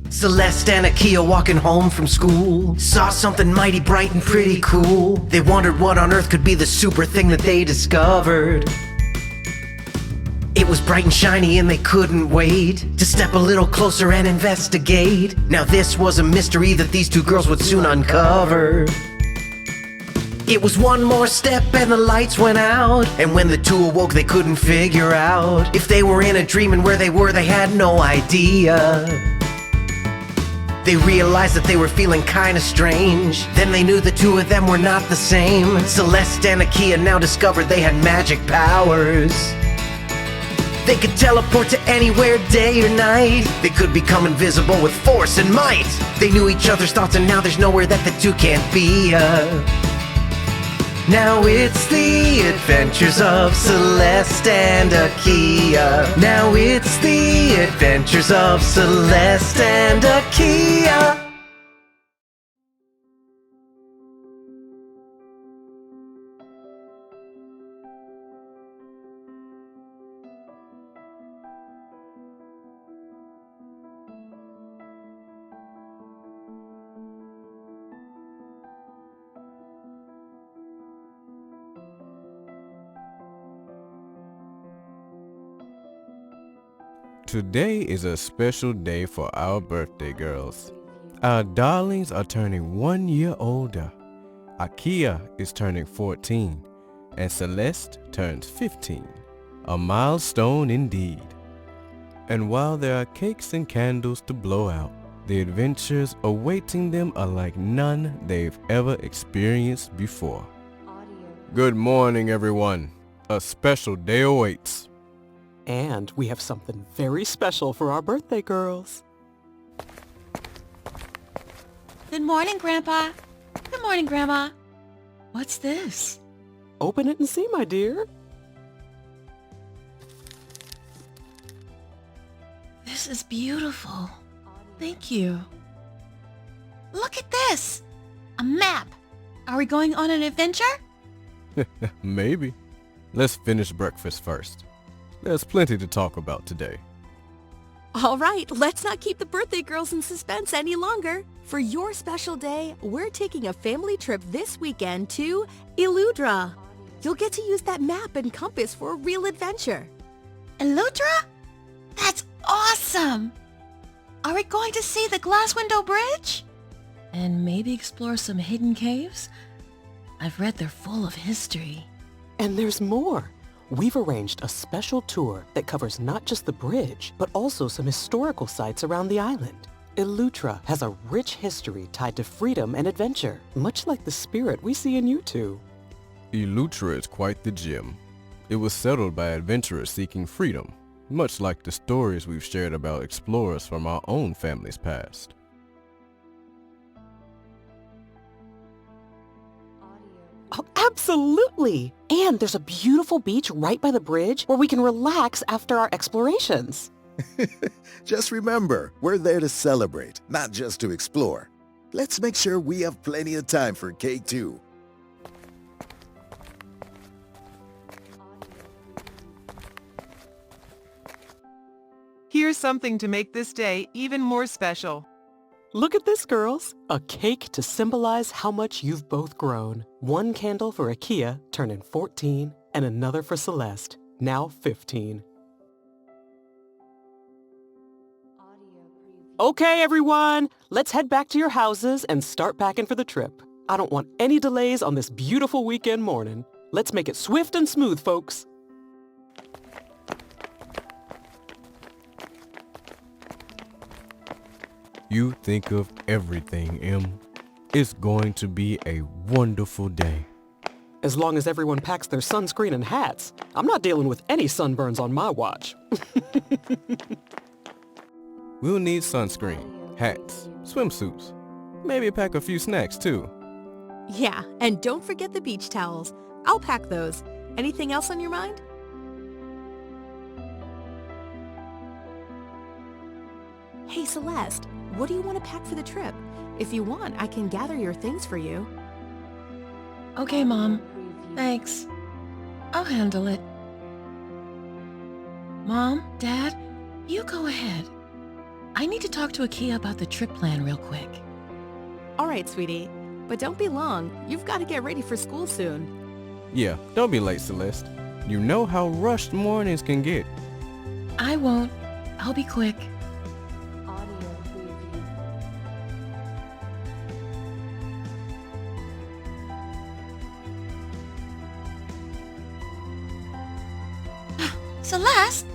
Celeste and Akia walking home from school saw something mighty bright and pretty cool. They wondered what on earth could be the super thing that they discovered. It was bright and shiny and they couldn't wait to step a little closer and investigate. Now this was a mystery that these two girls would soon uncover. It was one more step and the lights went out, and when the two awoke they couldn't figure out if they were in a dream, and where they were they had no idea. They realized that they were feeling kinda strange. Then they knew the two of them were not the same. Celeste and Akia now discovered they had magic powers. They could teleport to anywhere, day or night. They could become invisible with force and might. They knew each other's thoughts and now there's nowhere that the two can't be. Now it's the adventures of Celeste and Akia. Now it's the adventures of Celeste and Akia. Today is a special day for our birthday girls. Our darlings are turning 1 year older. Akia is turning 14 and Celeste turns 15. A milestone indeed. And while there are cakes and candles to blow out, the adventures awaiting them are like none they've ever experienced before. Good morning, everyone. A special day awaits. And we have something very special for our birthday girls. Good morning, Grandpa. Good morning, Grandma. What's this? Open it and see, my dear. This is beautiful. Thank you. Look at this! A map! Are we going on an adventure? Maybe. Let's finish breakfast first. There's plenty to talk about today. All right, let's not keep the birthday girls in suspense any longer. For your special day, we're taking a family trip this weekend to Elutra. You'll get to use that map and compass for a real adventure. Elutra? That's awesome! Are we going to see the glass window bridge? And maybe explore some hidden caves? I've read they're full of history. And there's more. We've arranged a special tour that covers not just the bridge, but also some historical sites around the island. Elutra has a rich history tied to freedom and adventure, much like the spirit we see in you two. Elutra is quite the gem. It was settled by adventurers seeking freedom, much like the stories we've shared about explorers from our own family's past. Oh, absolutely! And there's a beautiful beach right by the bridge where we can relax after our explorations. Just remember, we're there to celebrate, not just to explore. Let's make sure we have plenty of time for cake too. Here's something to make this day even more special. Look at this, girls. A cake to symbolize how much you've both grown. One candle for Akia, turning 14, and another for Celeste, now 15. Okay, everyone, let's head back to your houses and start packing for the trip. I don't want any delays on this beautiful weekend morning. Let's make it swift and smooth, folks. You think of everything, Em. It's going to be a wonderful day. As long as everyone packs their sunscreen and hats, I'm not dealing with any sunburns on my watch. We'll need sunscreen, hats, swimsuits. Maybe pack a few snacks too. Yeah, and don't forget the beach towels. I'll pack those. Anything else on your mind? Hey, Celeste, what do you want to pack for the trip? If you want, I can gather your things for you. Okay, Mom. Thanks. I'll handle it. Mom, Dad, you go ahead. I need to talk to Akia about the trip plan real quick. All right, sweetie. But don't be long. You've got to get ready for school soon. Yeah, don't be late, Celeste. You know how rushed mornings can get. I won't. I'll be quick. Celeste,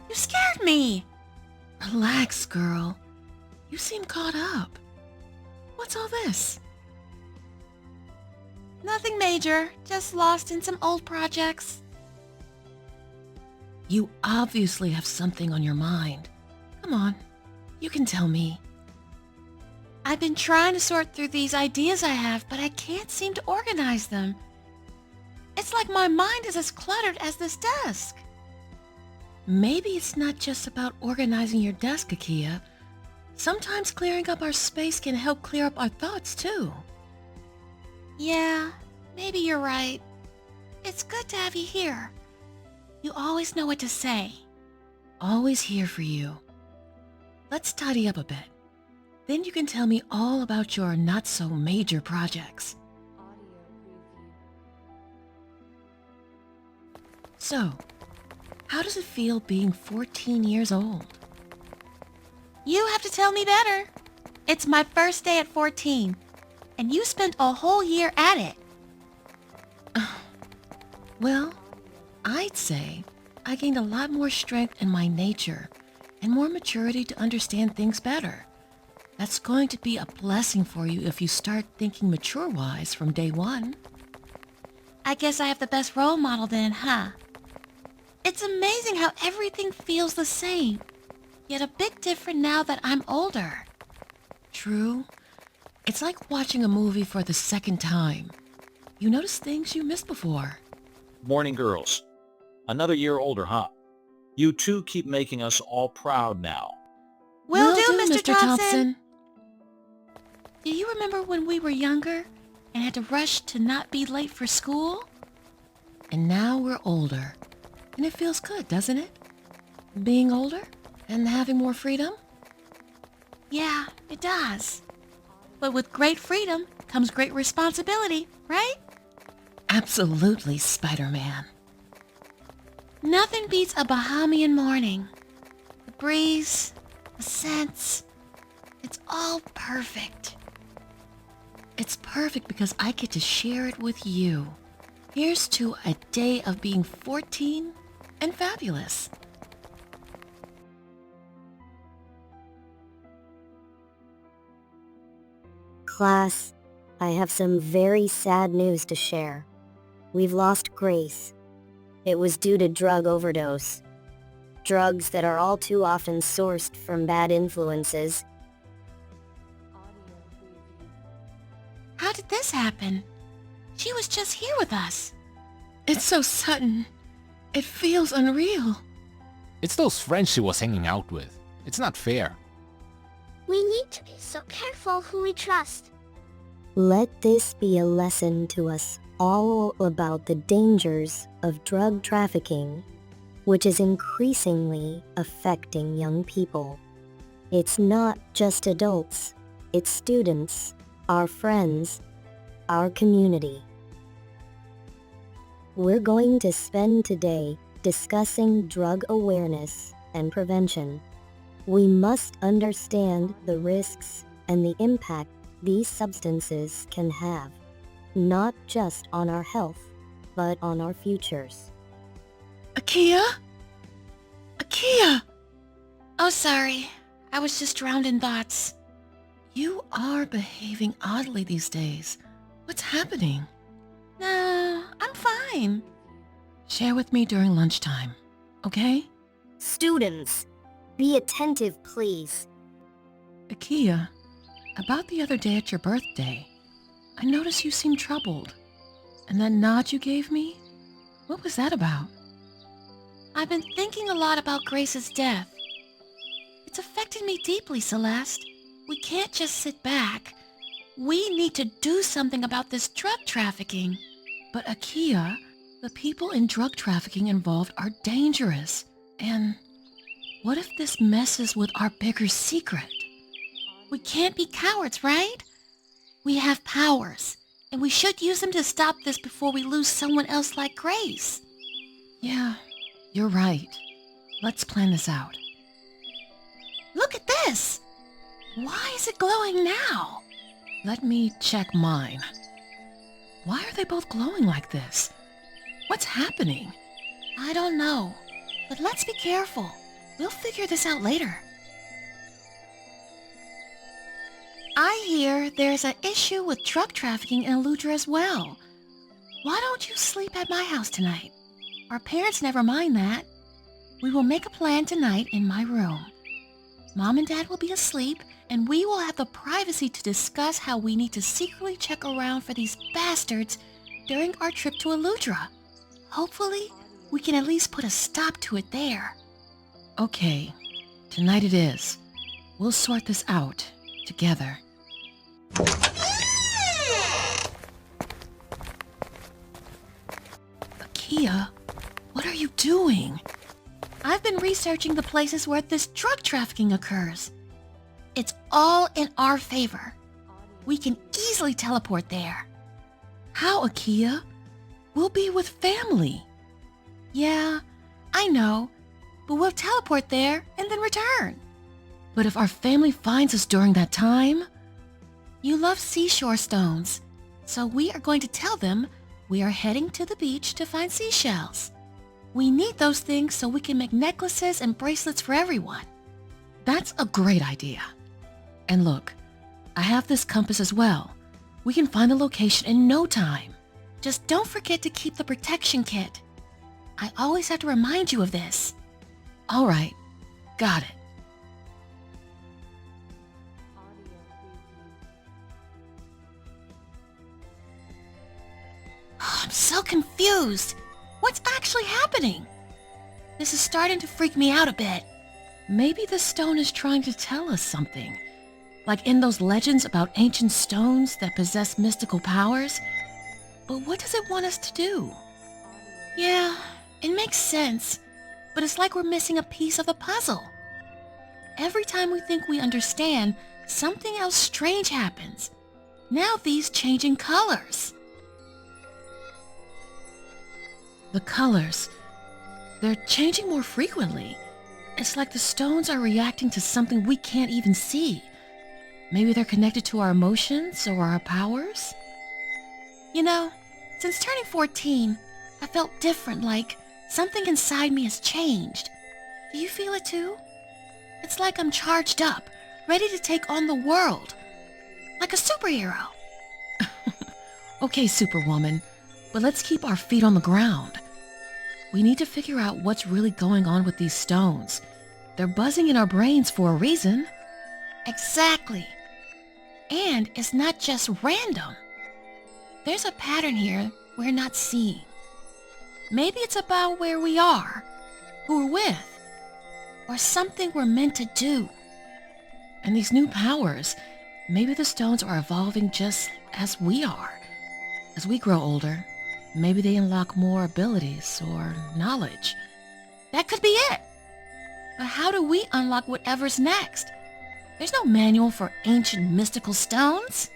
you scared me. Relax, girl. You seem caught up. What's all this? Nothing major, just lost in some old projects. You obviously have something on your mind. Come on, you can tell me. I've been trying to sort through these ideas I have, but I can't seem to organize them. It's like my mind is as cluttered as this desk. Maybe it's not just about organizing your desk, Akia. Sometimes clearing up our space can help clear up our thoughts, too. Yeah, maybe you're right. It's good to have you here. You always know what to say. Always here for you. Let's tidy up a bit. Then you can tell me all about your not-so-major projects. So, how does it feel being 14 years old? You have to tell me better. It's my first day at 14, and you spent a whole year at it. Well, I'd say I gained a lot more strength in my nature and more maturity to understand things better. That's going to be a blessing for you if you start thinking mature-wise from day one. I guess I have the best role model then, huh? It's amazing how everything feels the same, yet a bit different now that I'm older. True. It's like watching a movie for the second time. You notice things you missed before. Morning, girls. Another year older, huh? You two keep making us all proud now. Will do, Mr. Thompson. Do you remember when we were younger and had to rush to not be late for school? And now we're older. And it feels good, doesn't it? Being older and having more freedom? Yeah, it does. But with great freedom comes great responsibility, right? Absolutely, Spider-Man. Nothing beats a Bahamian morning. The breeze, the scents, it's all perfect. It's perfect because I get to share it with you. Here's to a day of being 14 and fabulous. Class, I have some very sad news to share. We've lost Grace. It was due to drug overdose. Drugs that are all too often sourced from bad influences. How did this happen? She was just here with us. It's so sudden. It feels unreal. It's those friends she was hanging out with. It's not fair. We need to be so careful who we trust. Let this be a lesson to us all about the dangers of drug trafficking, which is increasingly affecting young people. It's not just adults, it's students, our friends, our community. We're going to spend today discussing drug awareness and prevention. We must understand the risks and the impact these substances can have, not just on our health, but on our futures. Akia? Akia! Oh, sorry. I was just drowned in thoughts. You are behaving oddly these days. What's happening? No, I'm fine. Share with me during lunchtime, okay? Students, be attentive, please. Akia, about the other day at your birthday, I noticed you seemed troubled. And that nod you gave me? What was that about? I've been thinking a lot about Grace's death. It's affected me deeply, Celeste. We can't just sit back. We need to do something about this drug trafficking. But Akia, the people in drug trafficking involved are dangerous. And What if this messes with our bigger secret? We can't be cowards, right? We have powers, and we should use them to stop this before we lose someone else like Grace. Yeah, you're right. Let's plan this out. Look at this! Why is it glowing now? Let me check mine. Why are they both glowing like this? What's happening? I don't know, but let's be careful. We'll figure this out later. I hear there's an issue with drug trafficking in Elutra as well. Why don't you sleep at my house tonight? Our parents never mind that. We will make a plan tonight in my room. Mom and Dad will be asleep, and we will have the privacy to discuss how we need to secretly check around for these bastards during our trip to Elutra. Hopefully, we can at least put a stop to it there. Okay, tonight it is. We'll sort this out together. Akia, what are you doing? I've been researching the places where this drug trafficking occurs. It's all in our favor. We can easily teleport there. How, Akia? We'll be with family. Yeah, I know, but we'll teleport there and then return. But if our family finds us during that time? You love seashore stones, so we are going to tell them we are heading to the beach to find seashells. We need those things so we can make necklaces and bracelets for everyone. That's a great idea. And look, I have this compass as well. We can find the location in no time. Just don't forget to keep the protection kit. I always have to remind you of this. All right, got it. I'm so confused. What's actually happening? This is starting to freak me out a bit. Maybe the stone is trying to tell us something. Like in those legends about ancient stones that possess mystical powers. But what does it want us to do? Yeah, it makes sense. But it's like we're missing a piece of the puzzle. Every time we think we understand, something else strange happens. Now these changing colors. The colors, they're changing more frequently. It's like the stones are reacting to something we can't even see. Maybe they're connected to our emotions or our powers? You know, since turning 14, I felt different, like something inside me has changed. Do you feel it too? It's like I'm charged up, ready to take on the world. Like a superhero. Okay, Superwoman, but let's keep our feet on the ground. We need to figure out what's really going on with these stones. They're buzzing in our brains for a reason. Exactly. And it's not just random. There's a pattern here we're not seeing. Maybe it's about where we are, who we're with, or something we're meant to do. And these new powers, maybe the stones are evolving just as we are. As we grow older, maybe they unlock more abilities or knowledge. That could be it. But how do we unlock whatever's next? There's no manual for ancient mystical stones.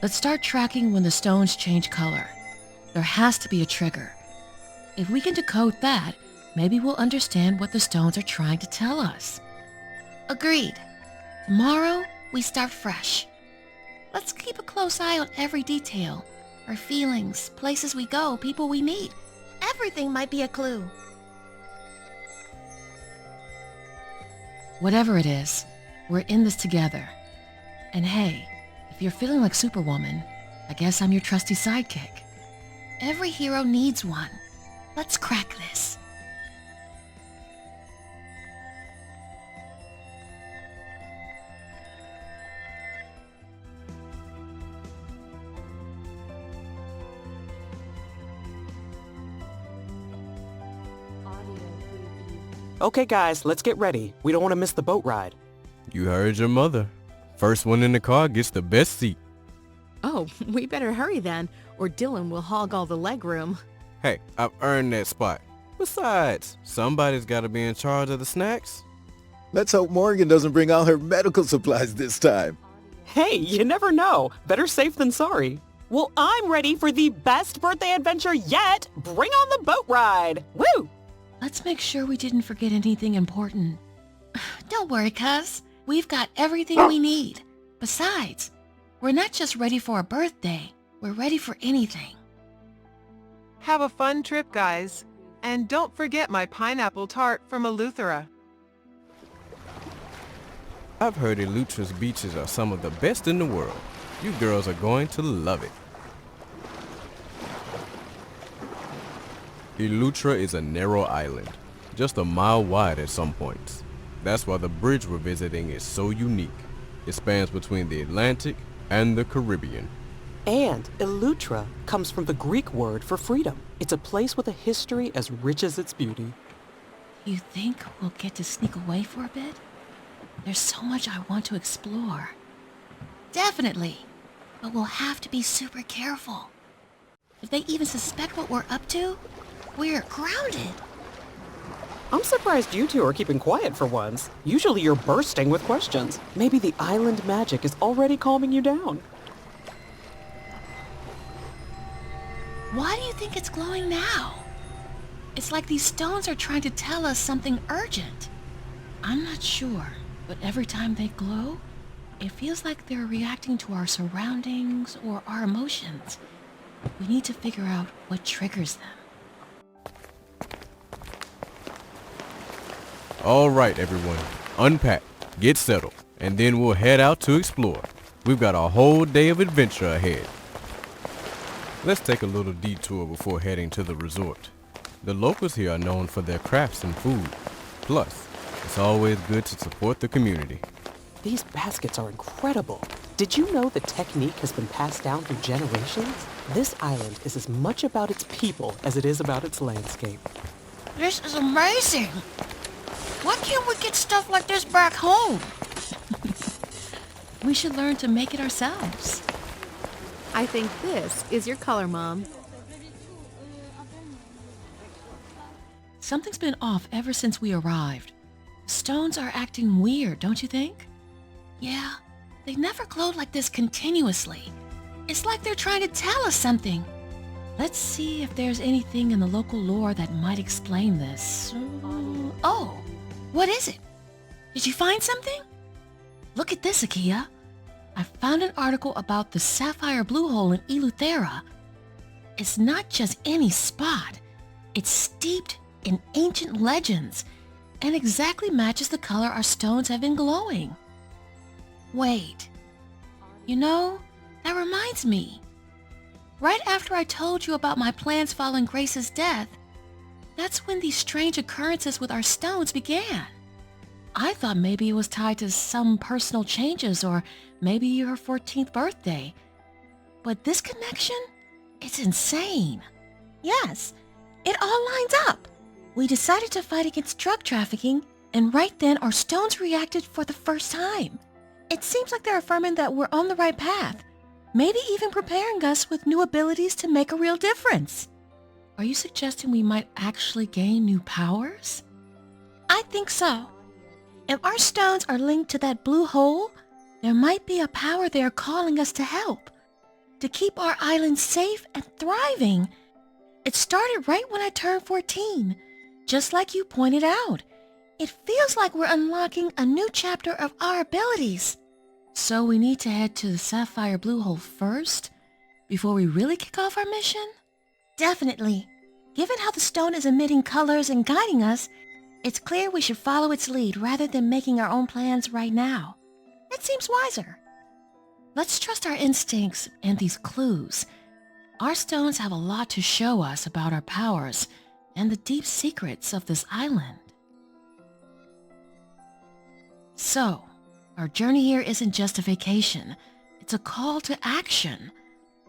Let's start tracking when the stones change color. There has to be a trigger. If we can decode that, maybe we'll understand what the stones are trying to tell us. Agreed. Tomorrow, we start fresh. Let's keep a close eye on every detail. Our feelings, places we go, people we meet. Everything might be a clue. Whatever it is, we're in this together. And hey, if you're feeling like Superwoman, I guess I'm your trusty sidekick. Every hero needs one. Let's crack this. Okay, guys, let's get ready. We don't want to miss the boat ride. You heard your mother. First one in the car gets the best seat. Oh, we better hurry then, or Dylan will hog all the legroom. Hey, I've earned that spot. Besides, somebody's gotta be in charge of the snacks. Let's hope Morgan doesn't bring all her medical supplies this time. Hey, you never know. Better safe than sorry. Well, I'm ready for the best birthday adventure yet. Bring on the boat ride. Woo! Let's make sure we didn't forget anything important. Don't worry, cuz. We've got everything we need. Besides, we're not just ready for a birthday. We're ready for anything. Have a fun trip, guys. And don't forget my pineapple tart from Eleuthera. I've heard Elutra's beaches are some of the best in the world. You girls are going to love it. Elutra is a narrow island, just a mile wide at some points. That's why the bridge we're visiting is so unique. It spans between the Atlantic and the Caribbean. And Elutra comes from the Greek word for freedom. It's a place with a history as rich as its beauty. You think we'll get to sneak away for a bit? There's so much I want to explore. Definitely. But we'll have to be super careful. If they even suspect what we're up to, we're grounded. I'm surprised you two are keeping quiet for once. Usually you're bursting with questions. Maybe the island magic is already calming you down. Why do you think it's glowing now? It's like these stones are trying to tell us something urgent. I'm not sure, but every time they glow, it feels like they're reacting to our surroundings or our emotions. We need to figure out what triggers them. All right, everyone, unpack, get settled, and then we'll head out to explore. We've got a whole day of adventure ahead. Let's take a little detour before heading to the resort. The locals here are known for their crafts and food. Plus, it's always good to support the community. These baskets are incredible. Did you know the technique has been passed down through generations? This island is as much about its people as it is about its landscape. This is amazing! Why can't we get stuff like this back home? We should learn to make it ourselves. I think this is your color, Mom. Something's been off ever since we arrived. Stones are acting weird, don't you think? Yeah, they never glowed like this continuously. It's like they're trying to tell us something. Let's see if there's anything in the local lore that might explain this. Oh, what is it? Did you find something? Look at this, Akia. I found an article about the sapphire blue hole in Eleuthera. It's not just any spot. It's steeped in ancient legends and exactly matches the color our stones have been glowing. Wait, you know, that reminds me. Right after I told you about my plans following Grace's death, that's when these strange occurrences with our stones began. I thought maybe it was tied to some personal changes or maybe her 14th birthday. But this connection? It's insane. Yes, it all lines up. We decided to fight against drug trafficking, and right then our stones reacted for the first time. It seems like they're affirming that we're on the right path, maybe even preparing us with new abilities to make a real difference. Are you suggesting we might actually gain new powers? I think so. If our stones are linked to that blue hole, there might be a power there calling us to help, to keep our island safe and thriving. It started right when I turned 14, just like you pointed out. It feels like we're unlocking a new chapter of our abilities. So we need to head to the sapphire blue hole first, before we really kick off our mission? Definitely. Given how the stone is emitting colors and guiding us, it's clear we should follow its lead rather than making our own plans right now. It seems wiser. Let's trust our instincts and these clues. Our stones have a lot to show us about our powers and the deep secrets of this island. So, our journey here isn't just a vacation. It's a call to action.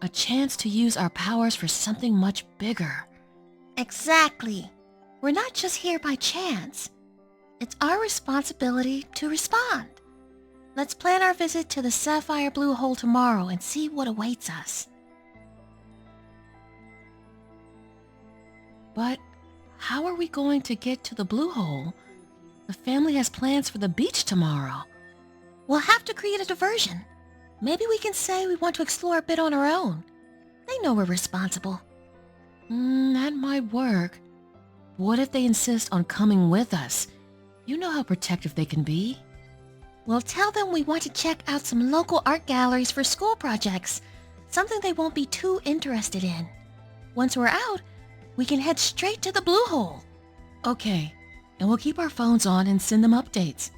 A chance to use our powers for something much bigger. Exactly. We're not just here by chance. It's our responsibility to respond. Let's plan our visit to the sapphire blue hole tomorrow and see what awaits us. But how are we going to get to the Blue Hole? The family has plans for the beach tomorrow. We'll have to create a diversion. Maybe we can say we want to explore a bit on our own. They know we're responsible. That might work. What if they insist on coming with us? You know how protective they can be. We'll tell them we want to check out some local art galleries for school projects, something they won't be too interested in. Once we're out, we can head straight to the Blue Hole. Okay, and we'll keep our phones on and send them updates.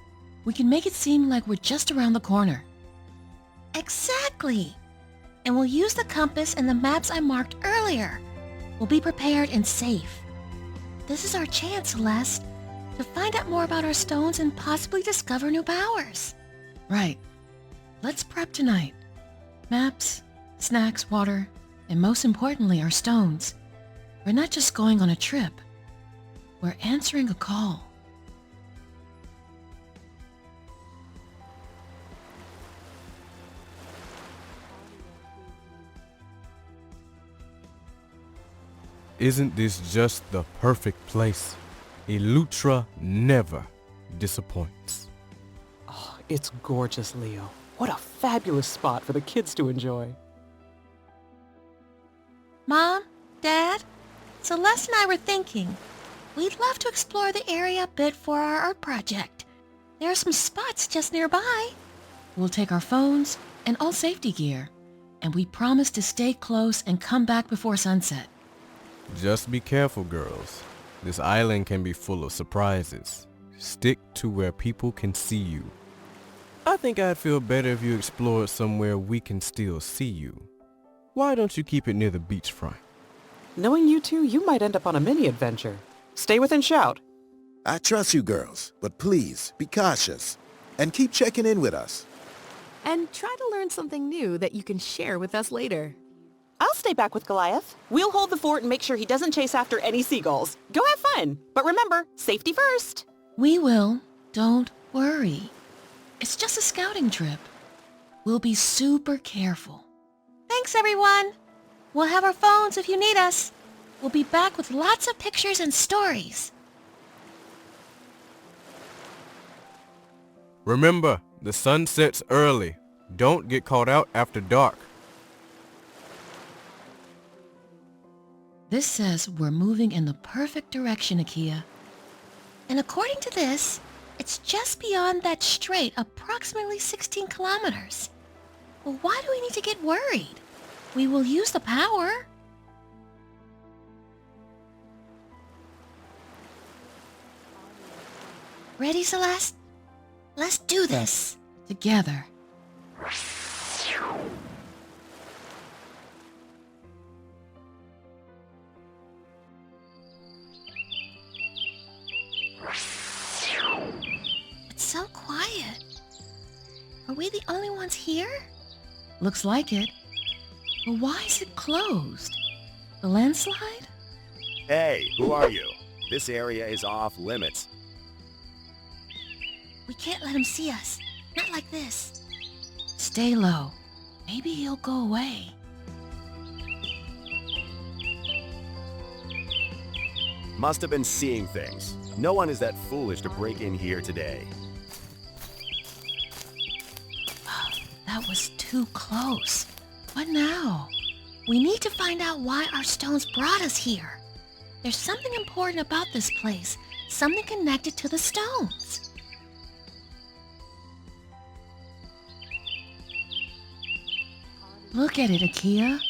We can make it seem like we're just around the corner. Exactly! And we'll use the compass and the maps I marked earlier. We'll be prepared and safe. This is our chance, Celeste, to find out more about our stones and possibly discover new powers. Right. Let's prep tonight. Maps, snacks, water, and most importantly, our stones. We're not just going on a trip. We're answering a call. Isn't this just the perfect place? Elutra never disappoints. Oh, it's gorgeous, Leo. What a fabulous spot for the kids to enjoy. Mom, Dad, Celeste and I were thinking, we'd love to explore the area a bit for our art project. There are some spots just nearby. We'll take our phones and all safety gear, and we promise to stay close and come back before sunset. Just be careful, girls. This island can be full of surprises. Stick to where people can see you. I think I'd feel better if you explored somewhere we can still see you. Why don't you keep it near the beachfront? Knowing you two, you might end up on a mini-adventure. Stay within shout. I trust you girls, but please be cautious and keep checking in with us. And try to learn something new that you can share with us later. I'll stay back with Goliath. We'll hold the fort and make sure he doesn't chase after any seagulls. Go have fun. But remember, safety first. We will. Don't worry. It's just a scouting trip. We'll be super careful. Thanks, everyone. We'll have our phones if you need us. We'll be back with lots of pictures and stories. Remember, the sun sets early. Don't get caught out after dark. This says we're moving in the perfect direction, Akia. And according to this, it's just beyond that strait, approximately 16 kilometers. Well, why do we need to get worried? We will use the power. Ready, Celeste? Let's do this. Together. It's so quiet. Are we the only ones here? Looks like it. But why is it closed? The landslide? Hey, who are you? This area is off limits. We can't let him see us. Not like this. Stay low. Maybe he'll go away. Must have been seeing things. No one is that foolish to break in here today. That was too close. What now? We need to find out why our stones brought us here. There's something important about this place. Something connected to the stones. Look at it, Akia.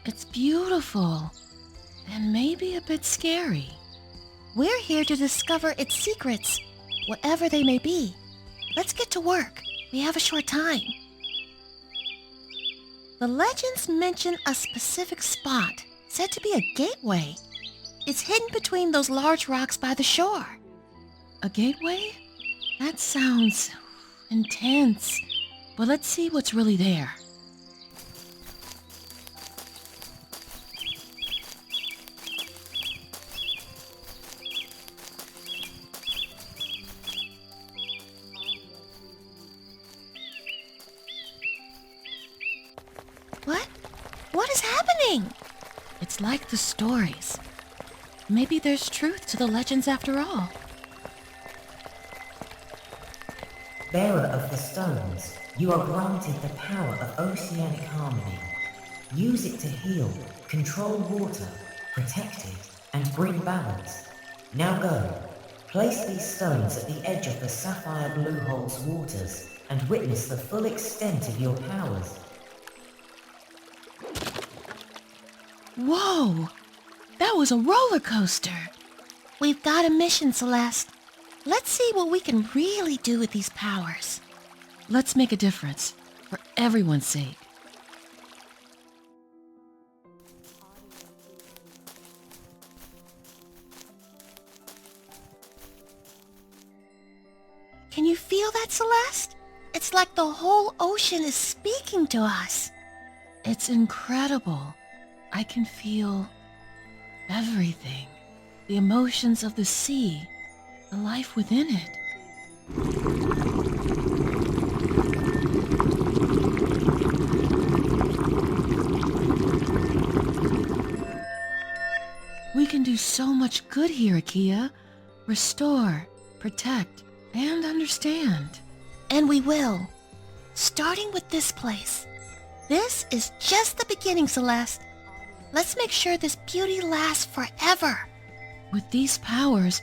It's beautiful. And maybe a bit scary. We're here to discover its secrets, whatever they may be. Let's get to work. We have a short time. The legends mention a specific spot, said to be a gateway. It's hidden between those large rocks by the shore. A gateway? That sounds intense. But let's see what's really there. What? What is happening? It's like the stories. Maybe there's truth to the legends after all. Bearer of the stones, you are granted the power of oceanic harmony. Use it to heal, control water, protect it, and bring balance. Now go. Place these stones at the edge of the sapphire blue hole's waters and witness the full extent of your powers. Whoa! That was a roller coaster! We've got a mission, Celeste. Let's see what we can really do with these powers. Let's make a difference, for everyone's sake. Can you feel that, Celeste? It's like the whole ocean is speaking to us. It's incredible. I can feel everything. The emotions of the sea, the life within it. We can do so much good here, Akia. Restore, protect, and understand. And we will. Starting with this place. This is just the beginning, Celeste. Let's make sure this beauty lasts forever. With these powers,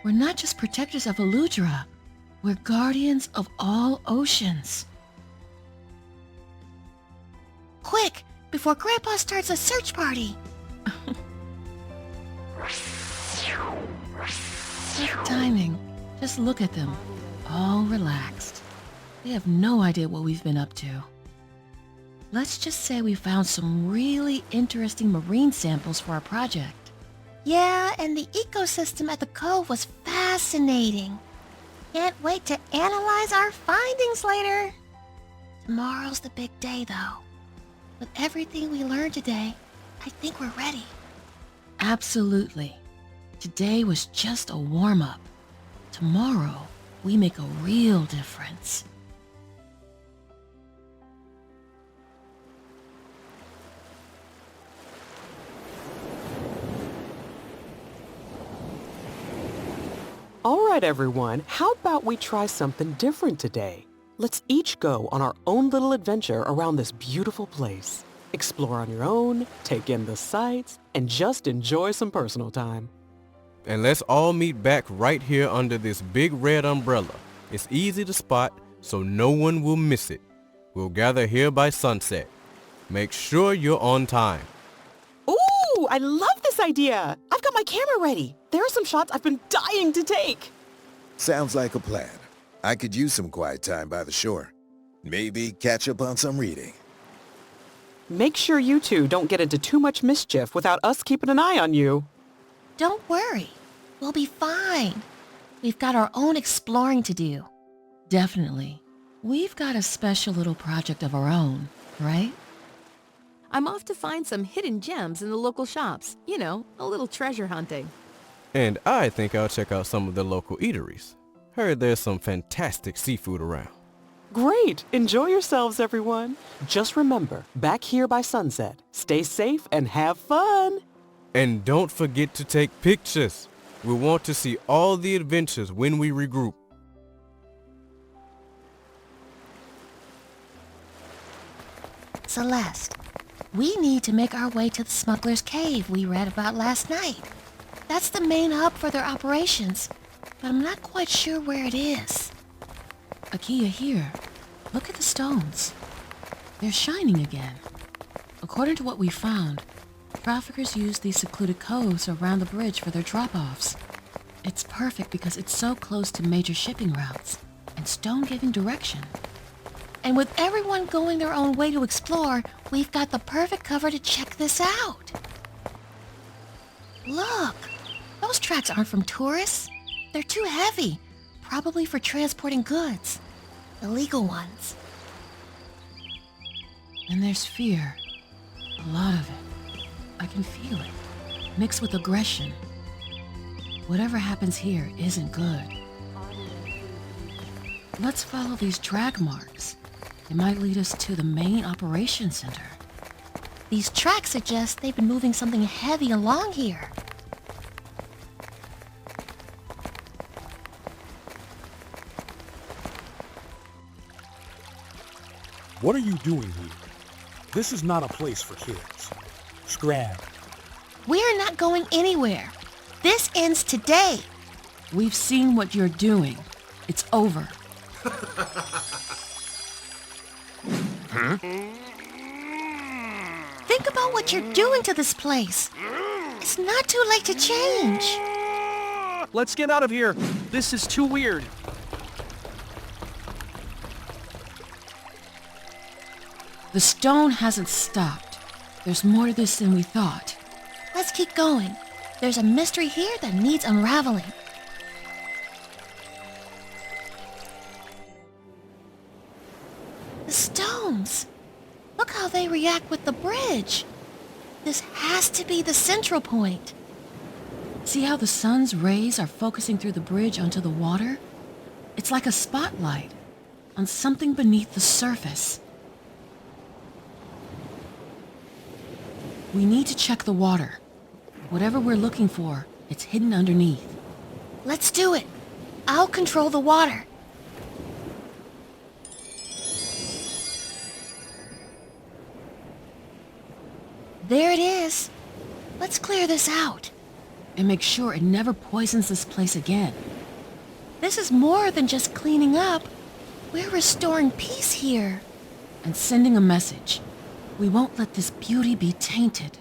we're not just protectors of Elutra. We're guardians of all oceans. Quick, before Grandpa starts a search party. Perfect timing. Just look at them, all relaxed. They have no idea what we've been up to. Let's just say we found some really interesting marine samples for our project. Yeah, and the ecosystem at the cove was fascinating. Can't wait to analyze our findings later. Tomorrow's the big day, though. With everything we learned today, I think we're ready. Absolutely. Today was just a warm-up. Tomorrow, we make a real difference. All right, everyone, how about we try something different today? Let's each go on our own little adventure around this beautiful place. Explore on your own, take in the sights, and just enjoy some personal time. And let's all meet back right here under this big red umbrella. It's easy to spot, so no one will miss it. We'll gather here by sunset. Make sure you're on time. Ooh, I love this idea. I've got my camera ready. There are some shots I've been dying to take. Sounds like a plan. I could use some quiet time by the shore. Maybe catch up on some reading. Make sure you two don't get into too much mischief without us keeping an eye on you. Don't worry. We'll be fine. We've got our own exploring to do. Definitely. We've got a special little project of our own, right? I'm off to find some hidden gems in the local shops. You know, a little treasure hunting. And I think I'll check out some of the local eateries. Heard there's some fantastic seafood around. Great! Enjoy yourselves, everyone. Just remember, back here by sunset, stay safe and have fun. And don't forget to take pictures. We want to see all the adventures when we regroup. Celeste, we need to make our way to the smuggler's cave we read about last night. That's the main hub for their operations, but I'm not quite sure where it is. Akia, here. Look at the stones. They're shining again. According to what we found, traffickers use these secluded coves around the bridge for their drop-offs. It's perfect because it's so close to major shipping routes, and stone giving direction. And with everyone going their own way to explore, we've got the perfect cover to check this out. Look, those tracks aren't from tourists. They're too heavy, probably for transporting goods. Illegal ones. And there's fear. A lot of it. I can feel it, mixed with aggression. Whatever happens here isn't good. Let's follow these drag marks. They might lead us to the main operations center. These tracks suggest they've been moving something heavy along here. What are you doing here? This is not a place for kids. Scram. We're not going anywhere. This ends today. We've seen what you're doing. It's over. Huh? Think about what you're doing to this place. It's not too late to change. Let's get out of here. This is too weird. The stone hasn't stopped. There's more to this than we thought. Let's keep going. There's a mystery here that needs unraveling. The stones. Look how they react with the bridge. This has to be the central point. See how the sun's rays are focusing through the bridge onto the water? It's like a spotlight on something beneath the surface. We need to check the water. Whatever we're looking for, it's hidden underneath. Let's do it. I'll control the water. There it is. Let's clear this out. And make sure it never poisons this place again. This is more than just cleaning up. We're restoring peace here. And sending a message. We won't let this beauty be tainted.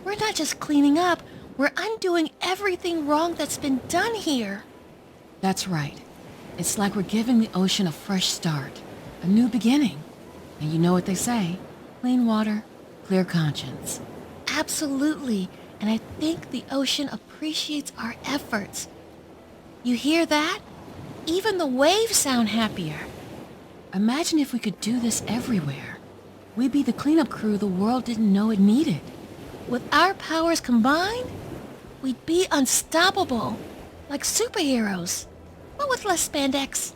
We're not just cleaning up, we're undoing everything wrong that's been done here. That's right. It's like we're giving the ocean a fresh start, a new beginning. And you know what they say, clean water, clear conscience. Absolutely, and I think the ocean appreciates our efforts. You hear that? Even the waves sound happier. Imagine if we could do this everywhere. We'd be the cleanup crew the world didn't know it needed. With our powers combined, we'd be unstoppable, like superheroes, but with less spandex.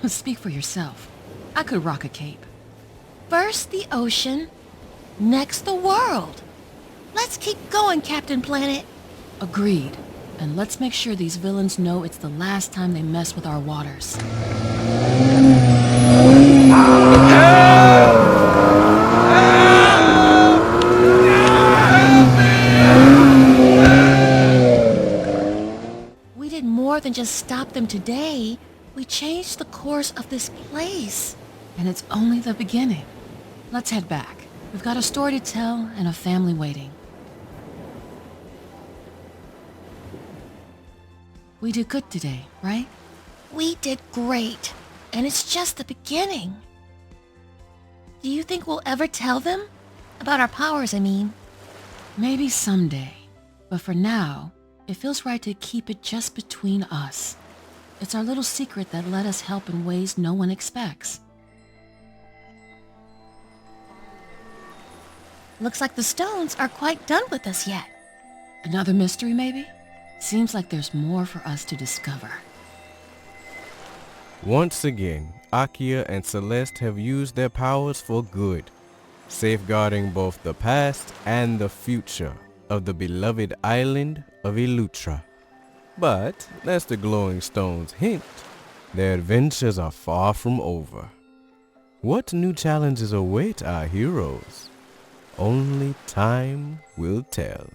Speak for yourself. I could rock a cape. First the ocean, next the world. Let's keep going, Captain Planet. Agreed. And let's make sure these villains know it's the last time they mess with our waters. We did more than just stop them today. We changed the course of this place. And it's only the beginning. Let's head back. We've got a story to tell and a family waiting. We did good today, right? We did great. And it's just the beginning. Do you think we'll ever tell them? About our powers, I mean. Maybe someday. But for now, it feels right to keep it just between us. It's our little secret that let us help in ways no one expects. Looks like the stones are quite done with us yet. Another mystery, maybe? Seems like there's more for us to discover. Once again, Akia and Celeste have used their powers for good, safeguarding both the past and the future of the beloved island of Elutra. But, as the glowing stones hint, their adventures are far from over. What new challenges await our heroes? Only time will tell.